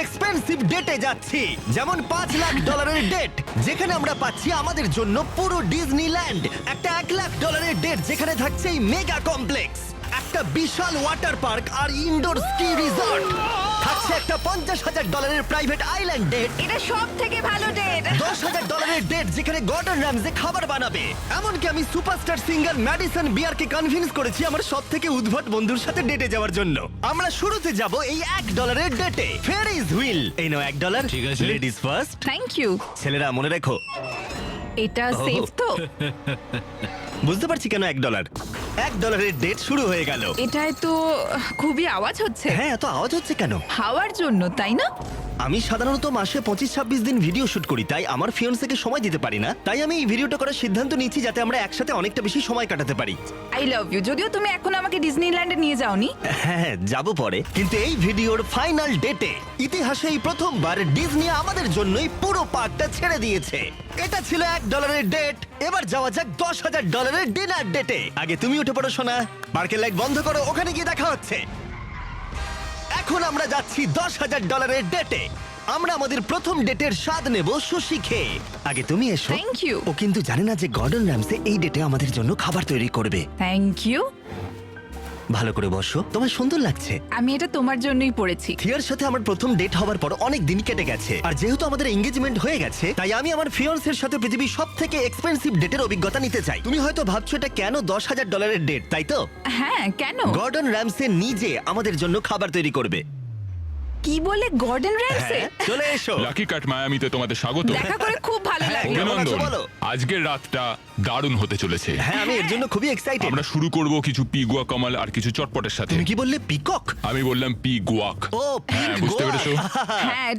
Expensive ডেটে যাচ্ছি, যেমন $5 লাখ ডেট, যেখানে আমরা পাচ্ছি আমাদের জন্য পুরো ডিজনিল্যান্ড। একটা $1 লাখ ডেট, যেখানে থাকছে এই মেগা কমপ্লেক্স, একটা বিশাল ওয়াটার পার্ক আর ইনডোর স্কি রিসর্ট। থাকছে একটা $50,000 প্রাইভেট আইল্যান্ড ডেট, এটা সব থেকে ভালো ডেট। $10,000 ডেট, যেখানে গর্ডন র্যামজে খাবার বানাবে। এমনকি আমি সুপারস্টার সিঙ্গার ম্যাডিসন বিয়ারকে কনভিন্স করেছি আমার সব থেকে উদ্ভট বন্ধুর সাথে ডেটে যাওয়ার জন্য। আমরা শুরুতে যাব এই $1 ডেটে। ফেরিজ হুইল, এই নাও $1। ঠিক আছে। Ladies first. Thank you. ছেলেরা মনে রেখো। এটা সেফ তো? বুঝতে পারছি কেন $1 ডেট শুরু হয়ে গেল। এটায় তো খুবই আওয়াজ হচ্ছে। হ্যাঁ, এত আওয়াজ হচ্ছে কেন? হাওয়ার জন্য, তাই না? আমি সাধারণত মাসে 25-26 দিন ভিডিও শুট করি, তাই আমার ফিয়ন্সেকে সময় দিতে পারি না। তাই আমি এই ভিডিওটা করার সিদ্ধান্ত নিয়েছি যাতে আমরা একসাথে অনেকটা বেশি সময় কাটাতে পারি। I love you. যদিও তুমি এখন আমাকে ডিজনিল্যান্ডে নিয়ে যাওনি। হ্যাঁ, যাব পরে। কিন্তু এই ভিডিওর ফাইনাল ডেটে ইতিহাসে এই প্রথমবার ডিজনি আমাদের জন্যই পুরো পার্কটা ছেড়ে দিয়েছে। এটা ছিল $1 ডেট। এবার যাওয়া যাক $10,000 ডিনার ডেটে। আগে তুমি উঠে পড়ো সোনা। পার্কের লাইট বন্ধ করো, ওখানে গিয়ে দেখা হচ্ছে। এখন আমরা যাচ্ছি $10,000 ডেটে। আমরা আমাদের প্রথম ডেটের স্বাদ নেব সুশি খেয়ে। আগে তুমি এসো। Thank you. ও কিন্তু জানে না যে গর্ডন র্যামসে এই ডেটে আমাদের জন্য খাবার তৈরি করবে। Thank you. ভালো করে বসো, তোমার সুন্দর লাগছে। আমি এটা তোমার জন্যই পড়েছি। থিয়ার সাথে আমার প্রথম ডেট হওয়ার পর অনেক দিন কেটে গেছে, আর যেহেতু আমাদের এঙ্গেজমেন্ট হয়ে গেছে, তাই আমি আমার ফিয়ান্সের সাথে পৃথিবীর সব থেকে এক্সপেন্সিভ ডেটের অভিজ্ঞতা নিতে চাই। তুমি হয়তো ভাবছো এটা কেন $10,000 ডেট, তাই তো? হ্যাঁ, কেন? গর্ডন র্যামসে নিজে আমাদের জন্য খাবার তৈরি করবে। কি বলে, গর্ডন র্যামসে? হ্যাঁ, চলে এসো। লাকি কাট মায়ামিতে তোমাদের স্বাগত। দেখা করে খুব ভালো হ্যাঁ, লাগলো। কেমন আছো অভিনন্দন। বলো? আজকের রাতটা দারুণ হতে চলেছে। হ্যাঁ, আমি এর জন্য খুবই এক্সাইটেড। আমরা শুরু করব কিছু পি গুয়া কমাল আর কিছু চটপটের সাথে। তুমি কি বললে, পিকক? আমি বললাম পি গুয়াক। ও, হ্যাঁ, বুঝতে পেরেছো? হ্যাঁ,